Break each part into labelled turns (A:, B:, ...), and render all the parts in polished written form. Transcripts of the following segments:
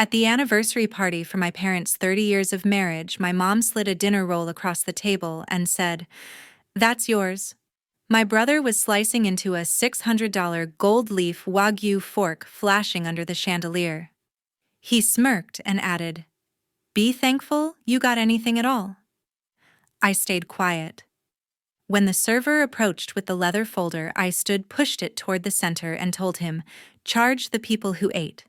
A: At the anniversary party for my parents' 30 years of marriage, my mom slid a dinner roll across the table and said, "That's yours." My brother was slicing into a $600 gold leaf wagyu fork flashing under the chandelier. He smirked and added, "Be thankful you got anything at all." I stayed quiet. When the server approached with the leather folder, I pushed it toward the center and told him, "Charge the people who ate."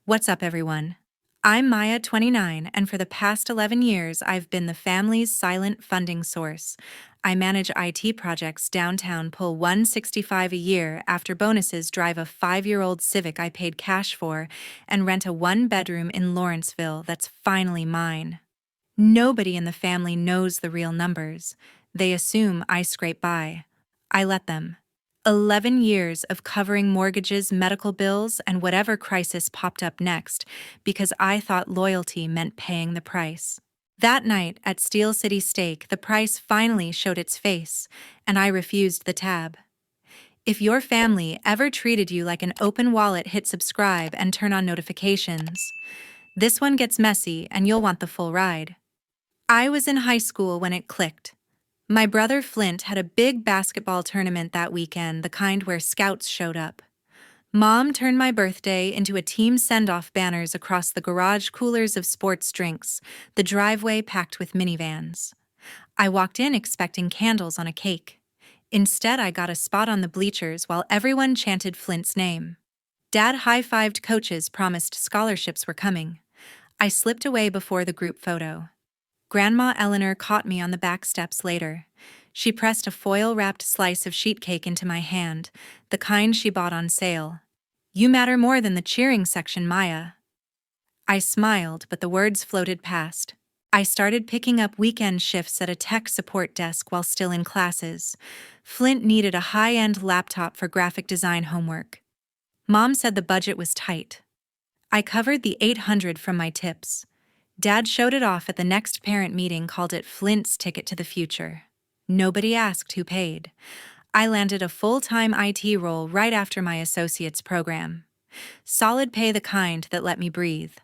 A: What's up, everyone? I'm Maya, 29, and for the past 11 years, I've been the family's silent funding source. I manage IT projects downtown, pull $165 a year after bonuses, drive a 5-year-old Civic I paid cash for, and rent a 1-bedroom in Lawrenceville that's finally mine. Nobody in the family knows the real numbers. They assume I scrape by. I let them. 11 years of covering mortgages, medical bills, and whatever crisis popped up next, because I thought loyalty meant paying the price. That night at Steel City Steak, the price finally showed its face, and I refused the tab. If your family ever treated you like an open wallet, hit subscribe and turn on notifications. This one gets messy, and you'll want the full ride. I was in high school when it clicked. My brother Flint had a big basketball tournament that weekend, the kind where scouts showed up. Mom turned my birthday into a team send-off, banners across the garage, coolers of sports drinks, the driveway packed with minivans. I walked in expecting candles on a cake. Instead, I got a spot on the bleachers while everyone chanted Flint's name. Dad high-fived coaches, promised scholarships were coming. I slipped away before the group photo. Grandma Eleanor caught me on the back steps later. She pressed a foil-wrapped slice of sheet cake into my hand, the kind she bought on sale. "You matter more than the cheering section, Maya." I smiled, but the words floated past. I started picking up weekend shifts at a tech support desk while still in classes. Flint needed a high-end laptop for graphic design homework. Mom said the budget was tight. I covered the $800 from my tips. Dad showed it off at the next parent meeting, called it Flint's ticket to the future. Nobody asked who paid. I landed a full-time IT role right after my associate's program. Solid pay, the kind that let me breathe.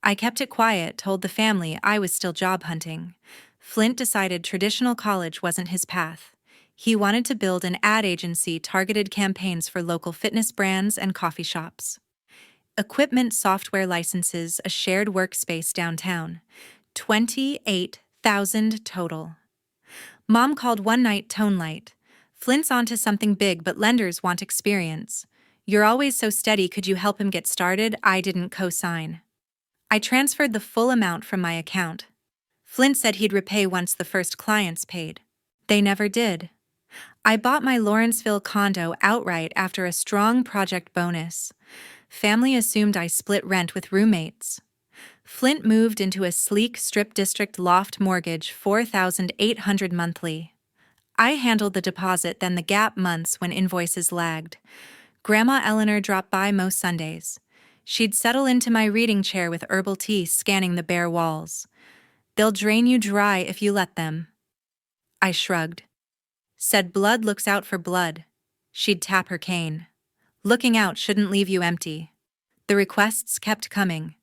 A: I kept it quiet, told the family I was still job hunting. Flint decided traditional college wasn't his path. He wanted to build an ad agency, targeted campaigns for local fitness brands and coffee shops. Equipment, software licenses, a shared workspace downtown. 28,000 total. Mom called one night, tone light. "Flint's onto something big, but lenders want experience. You're always so steady, could you help him get started?" I didn't co-sign. I transferred the full amount from my account. Flint said he'd repay once the first clients paid. They never did. I bought my Lawrenceville condo outright after a strong project bonus. Family assumed I split rent with roommates. Flint moved into a sleek strip district loft mortgage, $4,800 monthly. I handled the deposit, then the gap months when invoices lagged. Grandma Eleanor dropped by most Sundays. She'd settle into my reading chair with herbal tea, scanning the bare walls. "They'll drain you dry if you let them." I shrugged. Said blood looks out for blood. She'd tap her cane. "Looking out shouldn't leave you empty." The requests kept coming.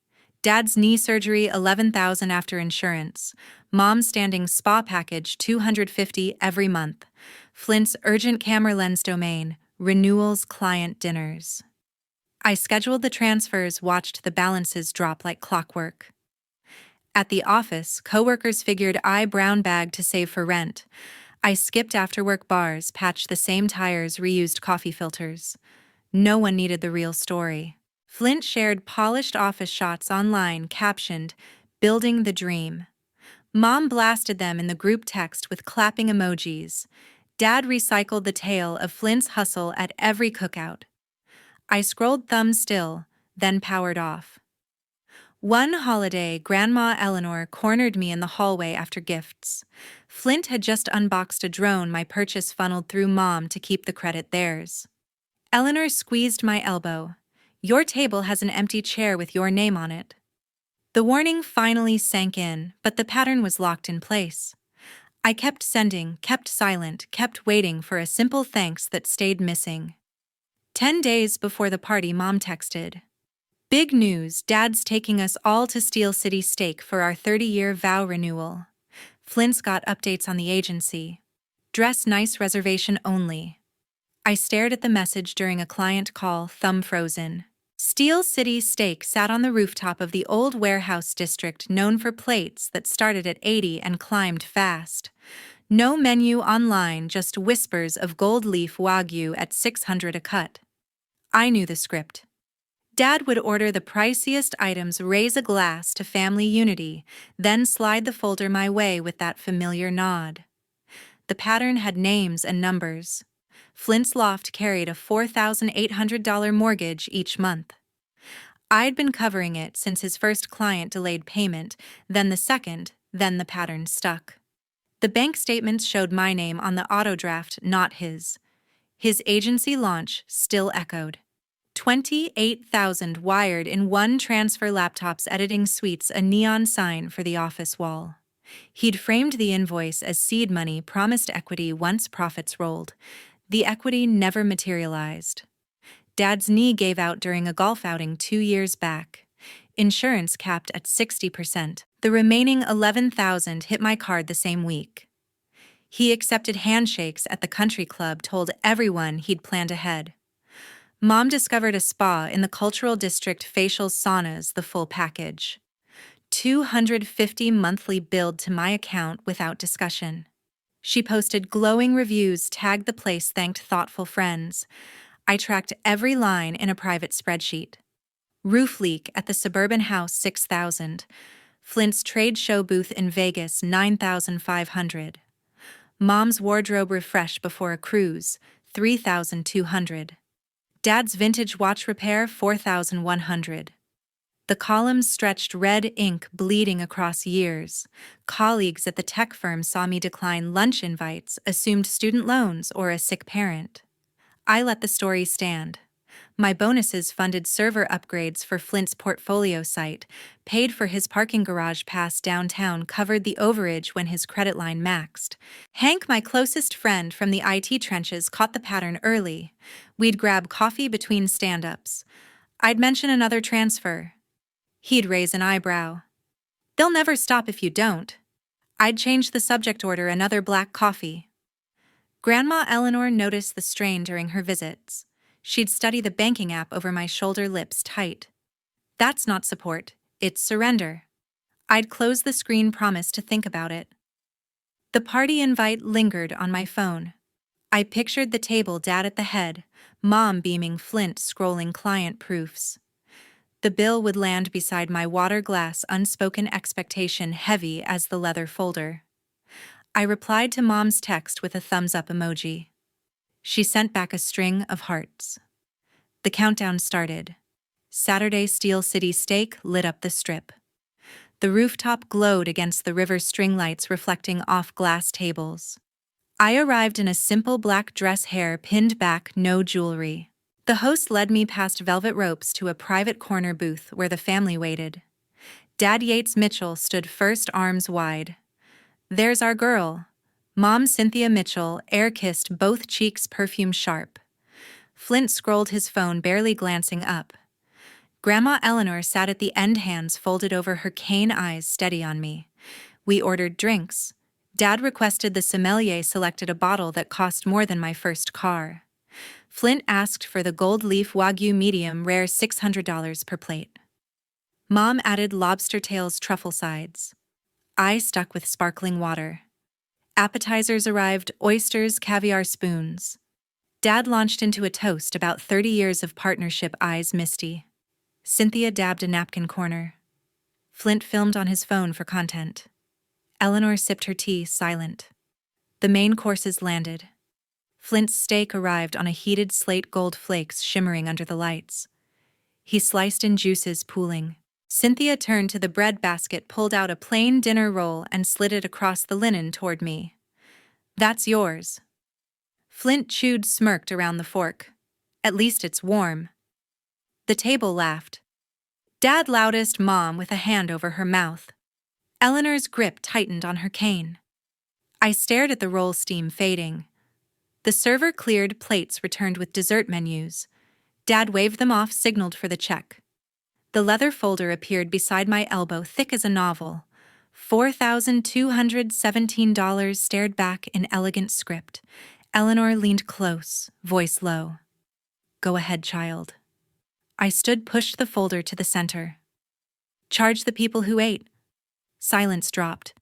A: Dad's knee surgery, $11,000 after insurance. Mom's standing spa package, $250 every month. Flint's urgent camera lens domain, renewals, client dinners. I scheduled the transfers, watched the balances drop like clockwork. At the office, coworkers figured I brown bagged to save for rent. I skipped after-work bars, patched the same tires, reused coffee filters. No one needed the real story. Flint shared polished office shots online, captioned, "Building the Dream." Mom blasted them in the group text with clapping emojis. Dad recycled the tale of Flint's hustle at every cookout. I scrolled, thumb still, then powered off. One holiday, Grandma Eleanor cornered me in the hallway after gifts. Flint had just unboxed a drone my purchase funneled through Mom to keep the credit theirs. Eleanor squeezed my elbow. "Your table has an empty chair with your name on it." The warning finally sank in, but the pattern was locked in place. I kept sending, kept silent, kept waiting for a simple thanks that stayed missing. 10 days before the party, Mom texted, Big news, Dad's taking us all to Steel City Steak for our 30-year vow renewal. Flint's got updates on the agency. Dress nice, reservation only. I stared at the message during a client call, thumb frozen. Steel City Steak sat on the rooftop of the old warehouse district known for plates that started at 80 and climbed fast. No menu online, just whispers of gold leaf wagyu at 600 a cut. I knew the script. Dad would order the priciest items, raise a glass to family unity, then slide the folder my way with that familiar nod. The pattern had names and numbers. Flint's loft carried a $4,800 mortgage each month. I'd been covering it since his first client delayed payment, then the second, then the pattern stuck. The bank statements showed my name on the auto draft, not his. His agency launch still echoed. 28,000 wired in one transfer, laptops, editing suites, a neon sign for the office wall. He'd framed the invoice as seed money, promised equity once profits rolled. The equity never materialized. Dad's knee gave out during a golf outing 2 years back. Insurance capped at 60%. The remaining 11,000 hit my card the same week. He accepted handshakes at the country club, told everyone he'd planned ahead. Mom discovered a spa in the cultural district, facials, saunas, the full package. $250 monthly billed to my account without discussion. She posted glowing reviews, tagged the place, thanked thoughtful friends. I tracked every line in a private spreadsheet. Roof leak at the suburban house, 6,000. Flint's trade show booth in Vegas, 9,500. Mom's wardrobe refresh before a cruise, 3,200. Dad's vintage watch repair, 4,100. The columns stretched, red ink bleeding across years. Colleagues at the tech firm saw me decline lunch invites, assumed student loans or a sick parent. I let the story stand. My bonuses funded server upgrades for Flint's portfolio site, paid for his parking garage pass downtown, covered the overage when his credit line maxed. Hank, my closest friend from the IT trenches, caught the pattern early. We'd grab coffee between stand-ups. I'd mention another transfer. He'd raise an eyebrow. They'll never stop if you don't. I'd change the subject order, another black coffee. Grandma Eleanor noticed the strain during her visits. She'd study the banking app over my shoulder, lips tight. That's not support, it's surrender. I'd close the screen, promise to think about it. The party invite lingered on my phone. I pictured the table, Dad at the head, Mom beaming, Flint scrolling client proofs. The bill would land beside my water glass, unspoken expectation heavy as the leather folder. I replied to Mom's text with a thumbs-up emoji. She sent back a string of hearts. The countdown started. Saturday, Steel City Steak lit up the strip. The rooftop glowed against the river, string lights reflecting off glass tables. I arrived in a simple black dress, hair pinned back, no jewelry. The host led me past velvet ropes to a private corner booth where the family waited. Dad Yates Mitchell stood first, arms wide. There's our girl. Mom Cynthia Mitchell, air-kissed, both cheeks perfume sharp. Flint scrolled his phone, barely glancing up. Grandma Eleanor sat at the end, hands folded over her cane, eyes steady on me. We ordered drinks. Dad requested the sommelier selected a bottle that cost more than my first car. Flint asked for the gold leaf wagyu medium rare, $600 per plate. Mom added lobster tails, truffle sides. I stuck with sparkling water. Appetizers arrived, oysters, caviar, spoons. Dad launched into a toast about 30 years of partnership, eyes misty. Cynthia dabbed a napkin corner. Flint filmed on his phone for content. Eleanor sipped her tea, silent. The main courses landed. Flint's steak arrived on a heated slate, gold flakes shimmering under the lights. He sliced in, juices pooling. Cynthia turned to the bread basket, pulled out a plain dinner roll, and slid it across the linen toward me. That's yours. Flint chewed, smirked around the fork. At least it's warm. The table laughed. Dad loudest, Mom with a hand over her mouth. Eleanor's grip tightened on her cane. I stared at the roll, steam fading. The server cleared, plates returned with dessert menus. Dad waved them off, signaled for the check. The leather folder appeared beside my elbow, thick as a novel. $4,217 stared back in elegant script. Eleanor leaned close, voice low. Go ahead, child. I pushed the folder to the center. Charge the people who ate. Silence dropped.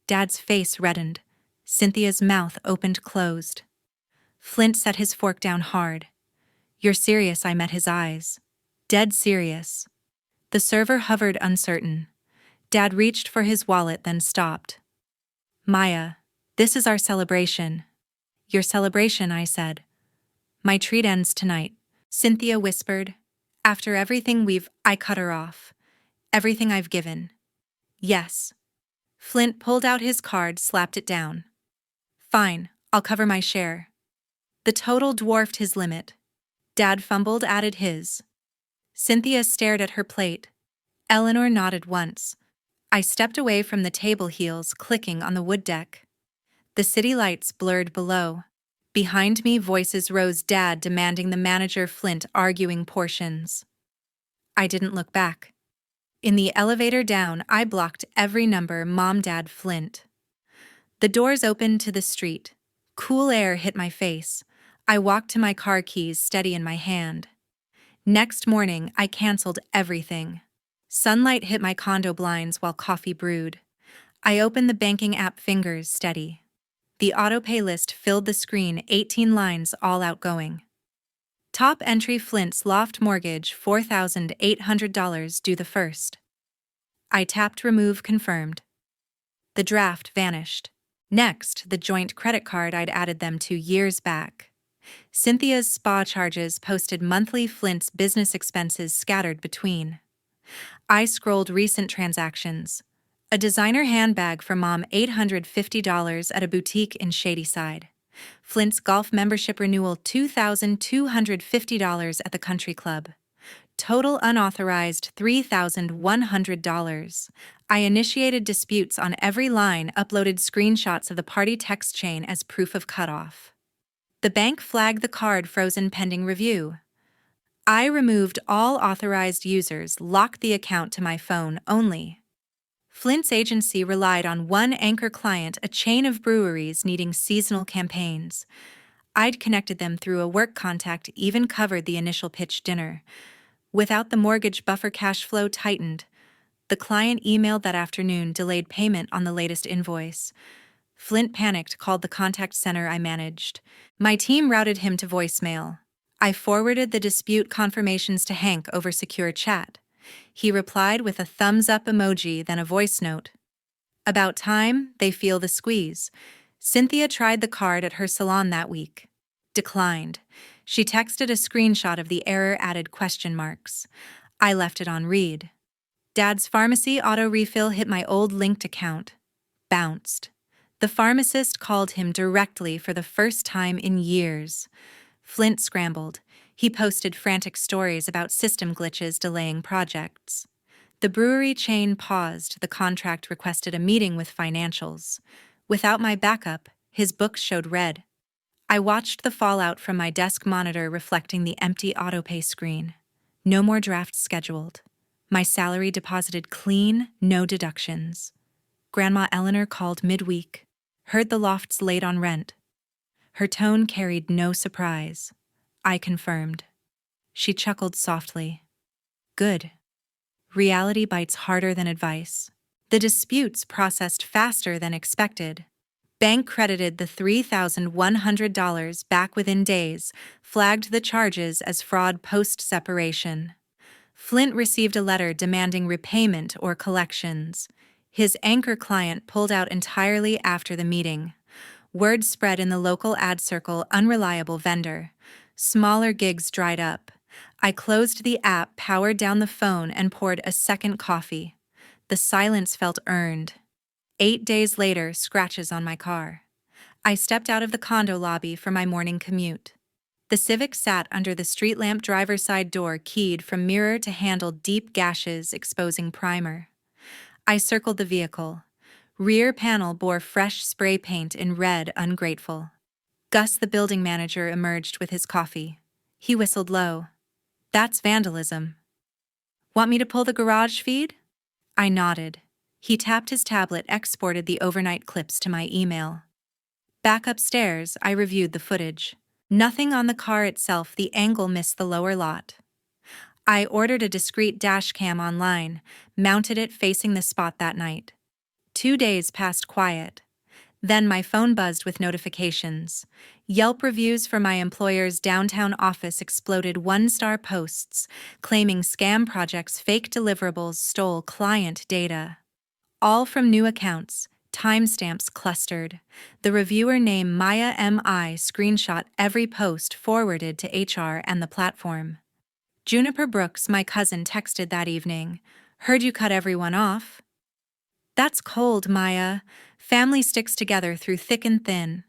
A: Dad's face reddened. Cynthia's mouth opened closed. Flint set his fork down hard. You're serious, I met his eyes. Dead serious. The server hovered uncertain. Dad reached for his wallet, then stopped. Maya, this is our celebration. Your celebration, I said. My treat ends tonight, Cynthia whispered. After everything I cut her off. Everything I've given. Yes. Flint pulled out his card, slapped it down. Fine, I'll cover my share. The total dwarfed his limit. Dad fumbled, added his. Cynthia stared at her plate. Eleanor nodded once. I stepped away from the table, heels clicking on the wood deck. The city lights blurred below. Behind me, voices rose, Dad demanding the manager, Flint arguing portions. I didn't look back. In the elevator down, I blocked every number, Mom, Dad, Flint. The doors opened to the street. Cool air hit my face. I walked to my car keys, steady in my hand. Next morning, I canceled everything. Sunlight hit my condo blinds while coffee brewed. I opened the banking app, fingers steady. The autopay list filled the screen, 18 lines, all outgoing. Top entry, Flint's loft mortgage, $4,800 due the 1st. I tapped remove, confirmed. The draft vanished. Next, the joint credit card I'd added them to years back. Cynthia's spa charges posted monthly, Flint's business expenses scattered between. I scrolled recent transactions. A designer handbag for Mom, $850 at a boutique in Shadyside. Flint's golf membership renewal, $2,250 at the country club. Total unauthorized, $3,100. I initiated disputes on every line, uploaded screenshots of the party text chain as proof of cutoff. The bank flagged the card frozen pending review. I removed all authorized users, locked the account to my phone only. Flint's agency relied on one anchor client, a chain of breweries needing seasonal campaigns. I'd connected them through a work contact, even covered the initial pitch dinner. Without the mortgage buffer, cash flow tightened. The client emailed that afternoon, delayed payment on the latest invoice. Flint panicked, called the contact center I managed. My team routed him to voicemail. I forwarded the dispute confirmations to Hank over secure chat. He replied with a thumbs-up emoji, then a voice note. About time, they feel the squeeze. Cynthia tried the card at her salon that week. Declined. She texted a screenshot of the error, added question marks. I left it on read. Dad's pharmacy auto refill hit my old linked account. Bounced. The pharmacist called him directly for the first time in years. Flint scrambled. He posted frantic stories about system glitches delaying projects. The brewery chain paused. The contract requested a meeting with financials. Without my backup, his books showed red. I watched the fallout from my desk monitor, reflecting the empty autopay screen. No more drafts scheduled. My salary deposited clean, no deductions. Grandma Eleanor called midweek. Heard the loft's late on rent. Her tone carried no surprise. I confirmed. She chuckled softly. Good. Reality bites harder than advice. The disputes processed faster than expected. Bank credited the $3,100 back within days, flagged the charges as fraud post-separation. Flint received a letter demanding repayment or collections. His anchor client pulled out entirely after the meeting. Word spread in the local ad circle, unreliable vendor. Smaller gigs dried up. I closed the app, powered down the phone, and poured a second coffee. The silence felt earned. 8 days later, scratches on my car. I stepped out of the condo lobby for my morning commute. The Civic sat under the street lamp, driver's side door keyed from mirror to handle, deep gashes exposing primer. I circled the vehicle. Rear panel bore fresh spray paint in red, Ungrateful. Gus, the building manager, emerged with his coffee. He whistled low. That's vandalism. Want me to pull the garage feed? I nodded. He tapped his tablet, exported the overnight clips to my email. Back upstairs, I reviewed the footage. Nothing on the car itself, the angle missed the lower lot. I ordered a discreet dash cam online, mounted it facing the spot that night. 2 days passed quiet. Then my phone buzzed with notifications. Yelp reviews for my employer's downtown office exploded, 1-star posts, claiming scam projects, fake deliverables stole client data. All from new accounts, timestamps clustered. The reviewer name Maya M.I. screenshot every post forwarded to HR and the platform. Juniper Brooks, my cousin, texted that evening. Heard you cut everyone off? That's cold, Maya. Family sticks together through thick and thin.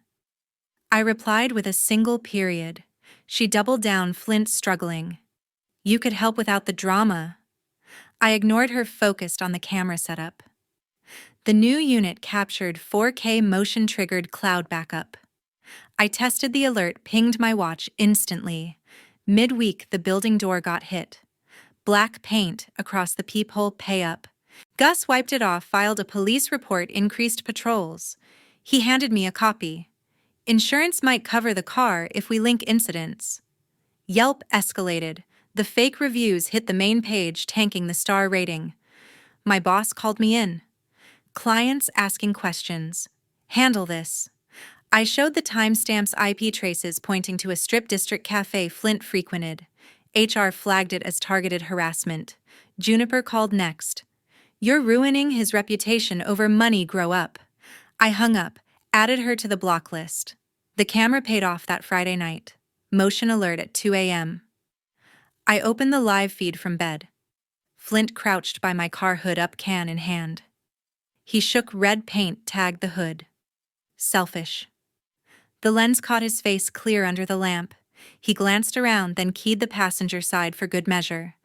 A: I replied with a single period. She doubled down, Flint struggling. You could help without the drama. I ignored her, focused on the camera setup. The new unit captured 4K motion-triggered cloud backup. I tested the alert, pinged my watch instantly. Midweek, the building door got hit. Black paint across the peephole, pay up. Gus wiped it off, filed a police report, increased patrols. He handed me a copy. Insurance might cover the car if we link incidents. Yelp escalated. The fake reviews hit the main page, tanking the star rating. My boss called me in. Clients asking questions. Handle this. I showed the timestamps, IP traces pointing to a strip district cafe Flint frequented. HR flagged it as targeted harassment. Juniper called next. You're ruining his reputation over money, grow up. I hung up, added her to the block list. The camera paid off that Friday night. Motion alert at 2 a.m. I opened the live feed from bed. Flint crouched by my car, hood up, can in hand. He shook, red paint tagged the hood. Selfish. The lens caught his face clear under the lamp. He glanced around, then keyed the passenger side for good measure.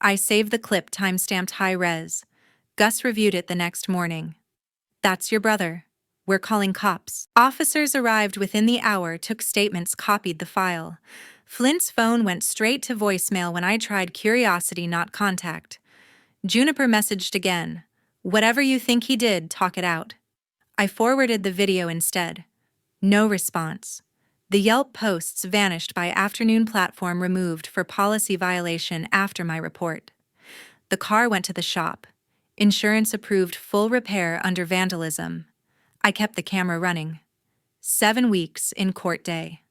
A: I saved the clip, timestamped high res. Gus reviewed it the next morning. That's your brother. We're calling cops. Officers arrived within the hour, took statements, copied the file. Flint's phone went straight to voicemail when I tried, curiosity, not contact. Juniper messaged again. Whatever you think he did, talk it out. I forwarded the video instead. No response. The Yelp posts vanished by afternoon, platform removed for policy violation after my report. The car went to the shop. Insurance approved full repair under vandalism. I kept the camera running. 7 weeks in court day.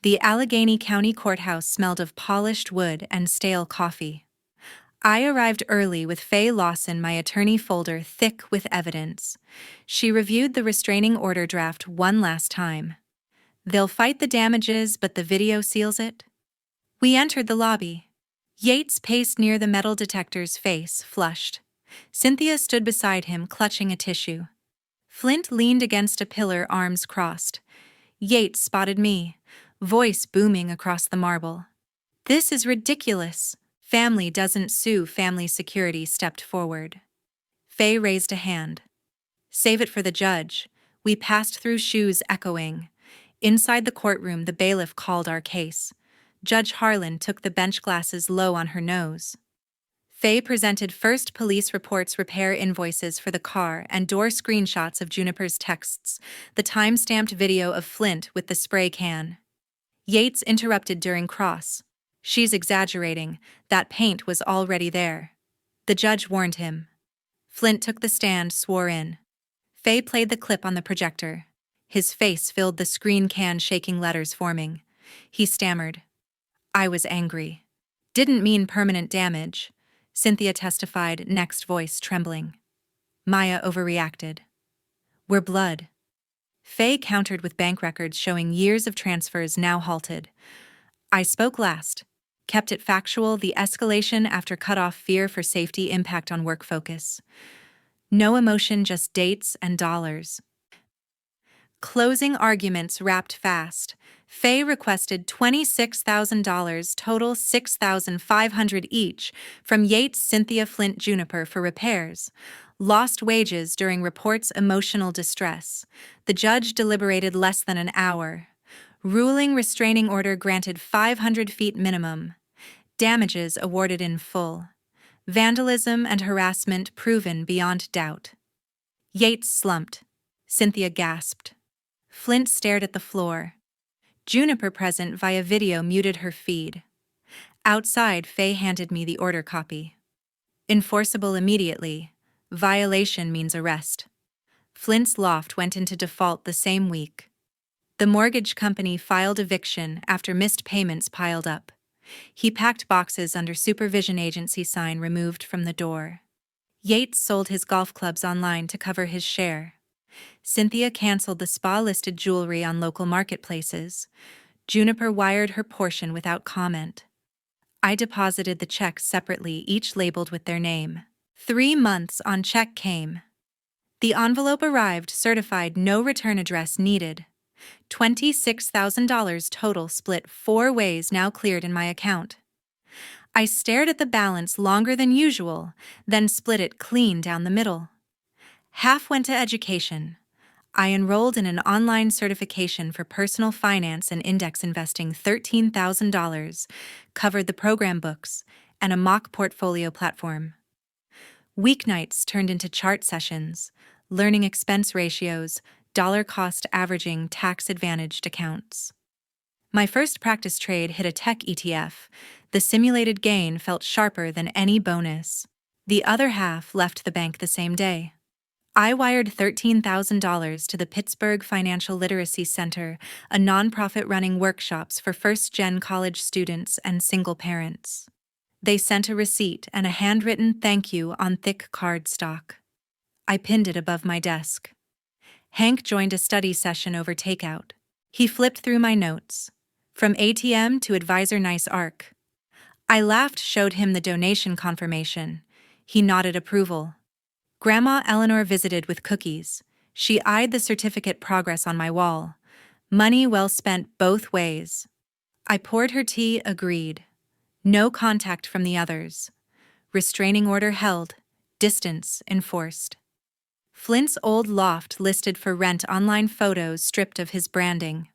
A: The Allegheny County Courthouse smelled of polished wood and stale coffee. I arrived early with Faye Lawson, my attorney, folder thick with evidence. She reviewed the restraining order draft one last time. They'll fight the damages, but the video seals it. We entered the lobby. Yates paced near the metal detector's, face flushed. Cynthia stood beside him, clutching a tissue. Flint leaned against a pillar, arms crossed. Yates spotted me, voice booming across the marble. This is ridiculous. Family doesn't sue. Family security stepped forward. Faye raised a hand. Save it for the judge. We passed through, shoes echoing. Inside the courtroom, the bailiff called our case. Judge Harlan took the bench, glasses low on her nose. Faye presented first police reports, repair invoices for the car, and door screenshots of Juniper's texts, the time-stamped video of Flint with the spray can. Yates interrupted during cross. She's exaggerating. That paint was already there. The judge warned him. Flint took the stand, swore in. Faye played the clip on the projector. His face filled the screen, can shaking, letters forming. He stammered. I was angry. Didn't mean permanent damage. Cynthia testified, next voice trembling. Maya overreacted. We're blood. Faye countered with bank records showing years of transfers now halted. I spoke last. Kept it factual, the escalation after cutoff, fear for safety, impact on work focus. No emotion, just dates and dollars. Closing arguments wrapped fast. Faye requested $26,000, total $6,500 each, from Yates, Cynthia, Flint, Juniper for repairs. Lost wages during reports, emotional distress. The judge deliberated less than an hour. Ruling restraining order granted 500 feet minimum. Damages awarded in full. Vandalism and harassment proven beyond doubt. Yates slumped. Cynthia gasped. Flint stared at the floor. Juniper, present via video, muted her feed. Outside, Faye handed me the order copy. Enforceable immediately. Violation means arrest. Flint's loft went into default the same week. The mortgage company filed eviction after missed payments piled up. He packed boxes under supervision agency sign removed from the door. Yates sold his golf clubs online to cover his share. Cynthia canceled the spa-listed jewelry on local marketplaces. Juniper wired her portion without comment. I deposited the checks separately, each labeled with their name. 3 months on check came. The envelope arrived certified, no return address needed. $26,000 total, split 4 ways, now cleared in my account. I stared at the balance longer than usual, then split it clean down the middle. Half went to education. I enrolled in an online certification for personal finance and index investing, $13,000, covered the program books, and a mock portfolio platform. Weeknights turned into chart sessions, learning expense ratios, dollar cost averaging, tax-advantaged accounts. My first practice trade hit a tech ETF. The simulated gain felt sharper than any bonus. The other half left the bank the same day. I wired $13,000 to the Pittsburgh Financial Literacy Center, a nonprofit running workshops for first-gen college students and single parents. They sent a receipt and a handwritten thank you on thick cardstock. I pinned it above my desk. Hank joined a study session over takeout. He flipped through my notes. From ATM to Advisor Nice Arc. I laughed, showed him the donation confirmation. He nodded approval. Grandma Eleanor visited with cookies. She eyed the certificate progress on my wall. Money well spent both ways. I poured her tea, agreed. No contact from the others. Restraining order held. Distance enforced. Flint's old loft listed for rent, online photos stripped of his branding.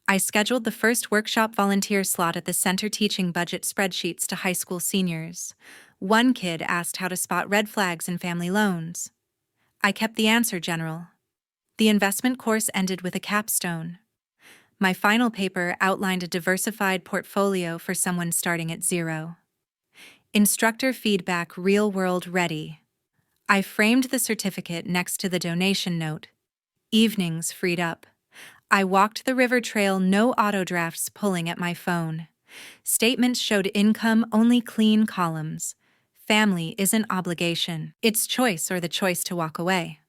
A: I scheduled the first workshop volunteer slot at the center, teaching budget spreadsheets to high school seniors. One kid asked how to spot red flags in family loans. I kept the answer general. The investment course ended with a capstone. My final paper outlined a diversified portfolio for someone starting at zero. Instructor feedback, real-world ready. I framed the certificate next to the donation note. Evenings freed up. I walked the river trail, no auto drafts pulling at my phone. Statements showed income, only clean columns. Family isn't obligation. It's choice, or the choice to walk away.